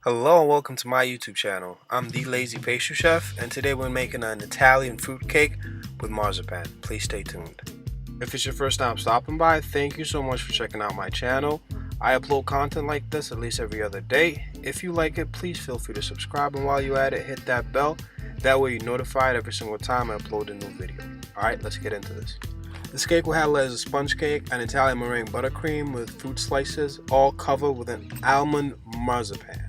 Hello and welcome to my YouTube channel. I'm the Lazy Pastry Chef, and today we're making an Italian fruit cake with marzipan. Please stay tuned. If it's your first time stopping by, thank you so much for checking out my channel. I upload content like this at least every other day. If you like it, please feel free to subscribe, and while you're at it, hit that bell. That way you're notified every single time I upload a new video. Alright, let's get into this. This cake will handle as a sponge cake, an Italian meringue buttercream with fruit slices, all covered with an almond marzipan.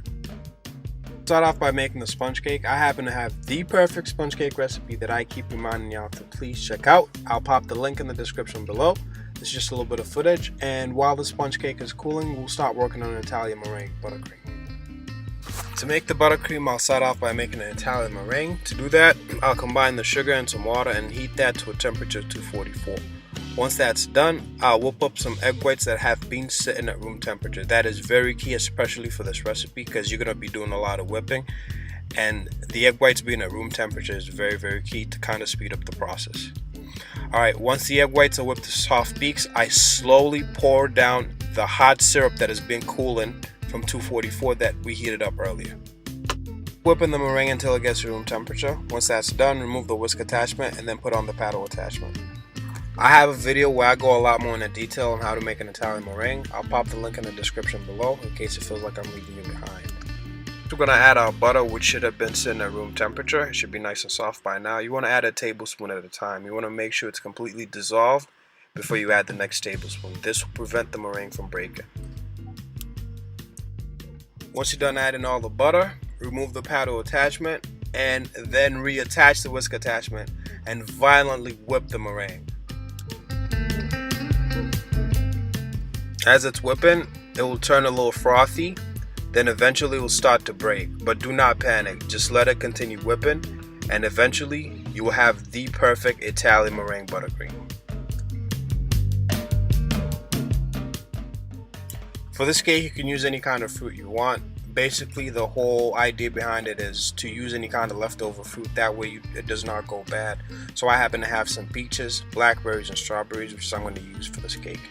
Start off by making the sponge cake. I happen to have the perfect sponge cake recipe that I keep reminding y'all to please check out. I'll pop the link in the description below. It's just a little bit of footage, and while the sponge cake is cooling, we'll start working on an Italian meringue buttercream. To make the buttercream, I'll start off by making an Italian meringue. To do that, I'll combine the sugar and some water and heat that to a temperature of 244. Once that's done, I'll whip up some egg whites that have been sitting at room temperature. That is very key, especially for this recipe, because you're going to be doing a lot of whipping. And the egg whites being at room temperature is very key to kind of speed up the process. Alright, once the egg whites are whipped to soft peaks, I slowly pour down the hot syrup that has been cooling from 244 that we heated up earlier. Whipping the meringue until it gets to room temperature. Once that's done, remove the whisk attachment and then put on the paddle attachment. I have a video where I go a lot more into detail on how to make an Italian meringue. I'll pop the link in the description below in case it feels like I'm leaving you behind. We're going to add our butter, which should have been sitting at room temperature. It should be nice and soft by now. You want to add a tablespoon at a time. You want to make sure it's completely dissolved before you add the next tablespoon. This will prevent the meringue from breaking. Once you're done adding all the butter, remove the paddle attachment and then reattach the whisk attachment and violently whip the meringue. As it's whipping, it will turn a little frothy, then eventually it will start to break. But do not panic, just let it continue whipping, and eventually you will have the perfect Italian meringue buttercream. For this cake, you can use any kind of fruit you want. Basically, the whole idea behind it is to use any kind of leftover fruit, that way it does not go bad. So I happen to have some peaches, blackberries, and strawberries, which I'm going to use for this cake.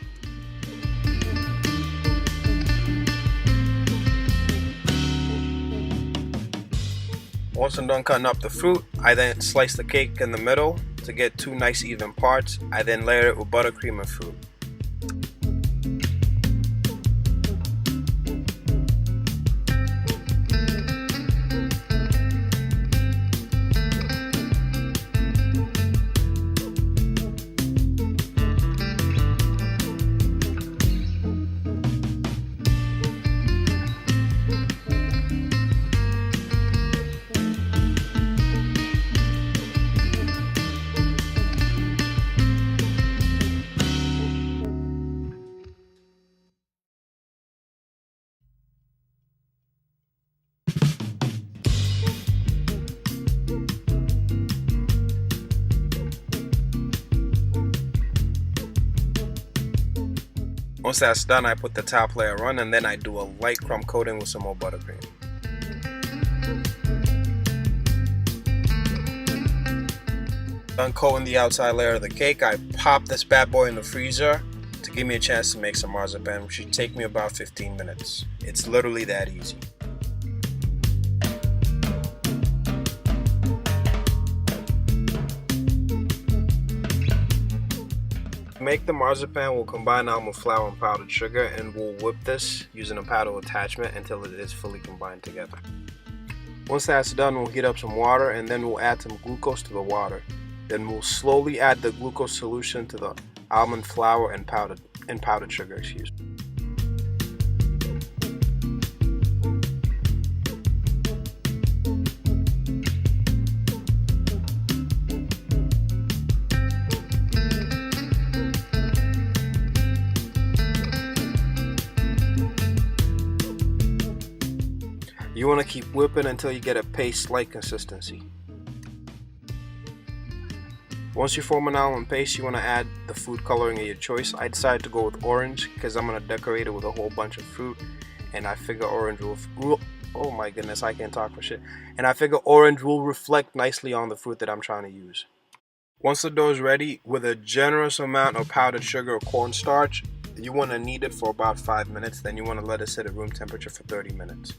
Once I'm done cutting up the fruit, I then slice the cake in the middle to get two nice even parts. I then layer it with buttercream and fruit. Once that's done, I put the top layer on and then I do a light crumb coating with some more buttercream. Done coating the outside layer of the cake, I pop this bad boy in the freezer to give me a chance to make some marzipan, which should take me about 15 minutes. It's literally that easy. To make the marzipan, we'll combine almond flour and powdered sugar, and we'll whip this using a paddle attachment until it is fully combined together. Once that's done, we'll heat up some water and then we'll add some glucose to the water. Then we'll slowly add the glucose solution to the almond flour and powdered sugar, excuse me. You want to keep whipping until you get a paste-like consistency. Once you form an almond paste, you want to add the food coloring of your choice. I decided to go with orange because I'm going to decorate it with a whole bunch of fruit, and I figure orange will, oh my goodness, I can't talk for shit. And I figure orange will reflect nicely on the fruit that I'm trying to use. Once the dough is ready, with a generous amount of powdered sugar or cornstarch, you want to knead it for about 5 minutes. Then you want to let it sit at room temperature for 30 minutes.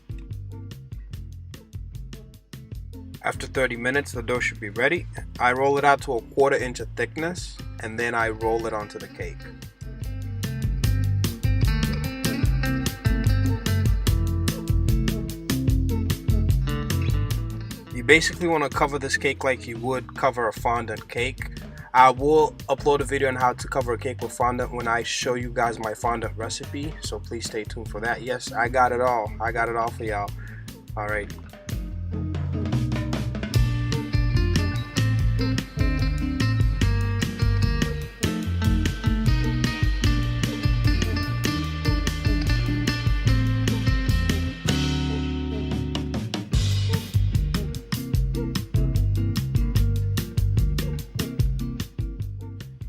After 30 minutes, the dough should be ready. I roll it out to a 1/4 inch of thickness, and then I roll it onto the cake. You basically want to cover this cake like you would cover a fondant cake. I will upload a video on how to cover a cake with fondant when I show you guys my fondant recipe, so please stay tuned for that. Yes, I got it all. I got it all for y'all. Alright.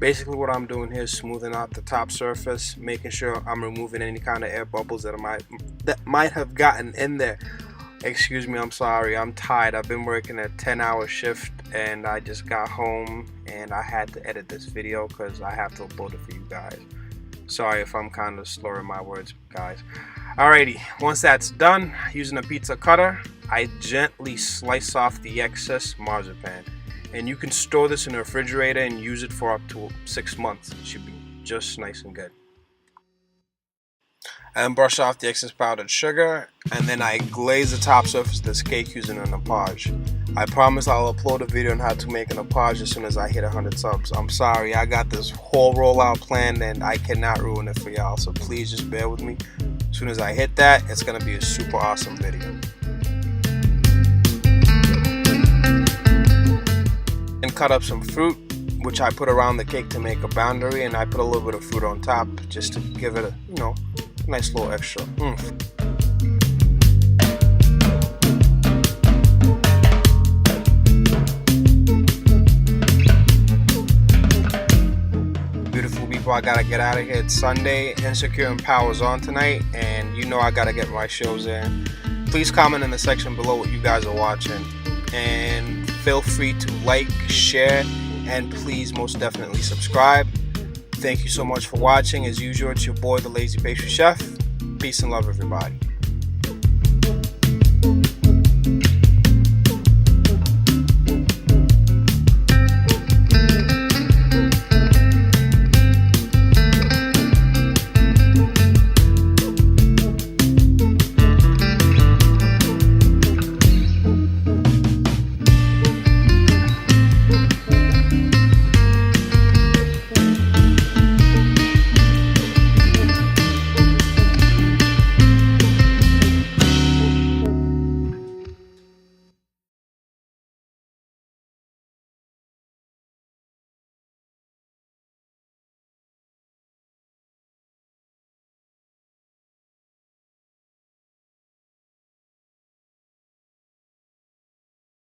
Basically what I'm doing here is smoothing out the top surface, making sure I'm removing any kind of air bubbles that might have gotten in there. Excuse me, I'm sorry, I'm tired. I've been working a 10-hour shift and I just got home and I had to edit this video because I have to upload it for you guys. Sorry if I'm kind of slurring my words, guys. Alrighty, once that's done, using a pizza cutter, I gently slice off the excess marzipan. And you can store this in the refrigerator and use it for up to 6 months. It should be just nice and good. And brush off the excess powdered sugar, and then I glaze the top surface of this cake using a nappage. I promise I'll upload a video on how to make a nappage as soon as I hit 100 subs. I'm sorry, I got this whole rollout planned and I cannot ruin it for y'all, so please just bear with me. As soon as I hit that, it's gonna be a super awesome video. And cut up some fruit, which I put around the cake to make a boundary, and I put a little bit of fruit on top just to give it a, nice little extra oomph. Beautiful people, I gotta get out of here. It's Sunday, Insecure and Power's on tonight, and I gotta get my shows in. Please comment in the section below what you guys are watching, and feel free to like, share, and please most definitely subscribe. Thank you so much for watching. As usual, it's your boy, the Lazy Pastry Chef. Peace and love, everybody.